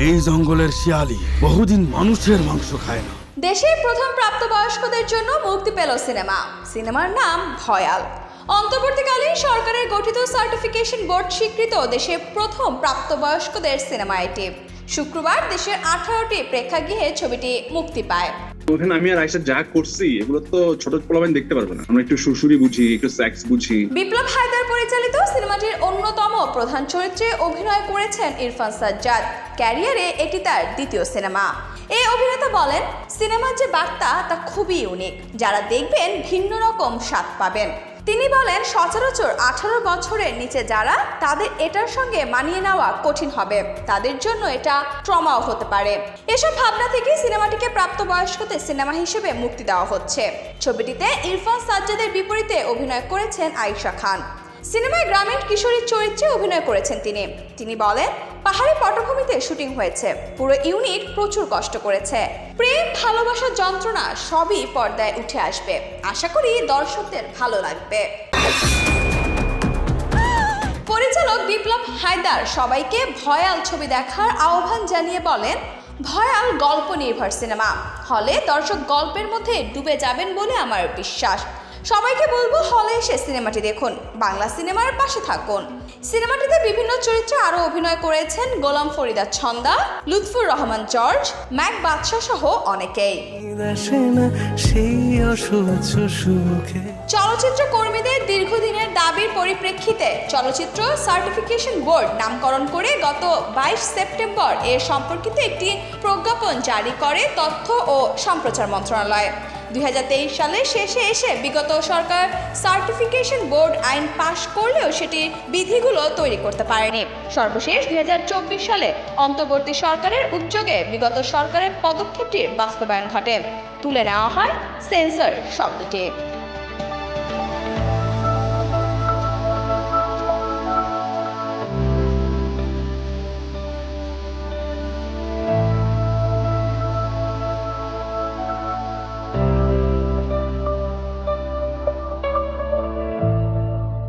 এই জঙ্গলের শিয়ালি বহুদিন মানুষের মাংস খায় না। দেশের প্রথম প্রাপ্তবয়স্কদের জন্য মুক্তি পেল সিনেমার নাম ভয়াল। অন্তর্বর্তীকালীন সরকারের গঠিত সার্টিফিকেশন বোর্ড স্বীকৃত দেশের প্রথম প্রাপ্তবয়স্কদের সিনেমা এটি। শুক্রবার দেশের 18টি প্রেক্ষাগৃহে ছবিটি মুক্তি পায়। ওখানে আমি আর আয়েশা যা করছি এগুলো তো ছোট পোলাপাইন দেখতে পারবে না। আমরা একটু সুরসুরি বুঝি, একটু সেক্স বুঝি। বিপ্লব হায়দার পরিচালিত সিনেমাটির অন্যতম প্রধান চরিত্রে অভিনয় করেছেন ইরফান সাজ্জাদ। ক্যারিয়ারে এটি তার দ্বিতীয় সিনেমা। এই অভিনেতা বলেন, সিনেমার যে বার্তা তা খুবই ইউনিক, যারা দেখবেন ভিন্ন রকম স্বাদ পাবেন। তিনি বলেন, সচরাচর 18 বছরের নিচে যারা, তাদের এটার সঙ্গে মানিয়ে নেওয়া কঠিন হবে, তাদের জন্য এটা ট্রমাও হতে পারে। এসব ভাবনা থেকে সিনেমাটিকে প্রাপ্তবয়স্কদের সিনেমা হিসেবে মুক্তি দেওয়া হচ্ছে। ছবিটিতে ইরফান সাজ্জাদের বিপরীতে অভিনয় করেছেন আয়েশা খান। সিনেমায় গ্রামীণ কিশোরীর চরিত্রে অভিনয় করেছেন তিনি বলেন, পাহাড়ি পটভূমিতে শুটিং হয়েছে, পুরো ইউনিট প্রচুর কষ্ট করেছে। প্রেম, ভালোবাসা, যন্ত্রণা সবই পর্দায় উঠে আসবে। আশা করি দর্শকদের ভালো লাগবে। পরিচালক বিপ্লব হায়দার সবাইকে ভয়াল ছবি দেখার আহ্বান জানিয়ে বলেন, ভয়াল গল্প নির্ভর সিনেমা, হলে দর্শক গল্পের মধ্যে ডুবে যাবেন বলে আমার বিশ্বাস। সবাইকে বলবো, হলে এসে সিনেমাটি দেখুন, বাংলা সিনেমার পাশে থাকুন। সিনেমাটিতে বিভিন্ন চরিত্রে আরো অভিনয় করেছেন গোলাম ফরিদা ছন্দা, লুৎফুর রহমান জর্জ, ম্যাক বাদশা সহ অনেকেই। চলচ্চিত্র কর্মীদের দীর্ঘদিনের দাবির পরিপ্রেক্ষিতে চলচ্চিত্র সার্টিফিকেশন বোর্ড নামকরণ করে গত 22 সেপ্টেম্বর এর সম্পর্কিত একটি প্রজ্ঞাপন জারি করে তথ্য ও সম্প্রচার মন্ত্রণালয়। 2023 সালের শেষে এসে বিগত সরকার সার্টিফিকেশন বোর্ড আইন পাশ করলেও সেটির বিধিগুলো তৈরি করতে পারেনি। সর্বশেষ 2024 সালে অন্তর্বর্তী সরকারের উদ্যোগে বিগত সরকারের পদক্ষেপটির বাস্তবায়ন ঘটে। তুলে নেওয়া হয় সেন্সর শব্দটি।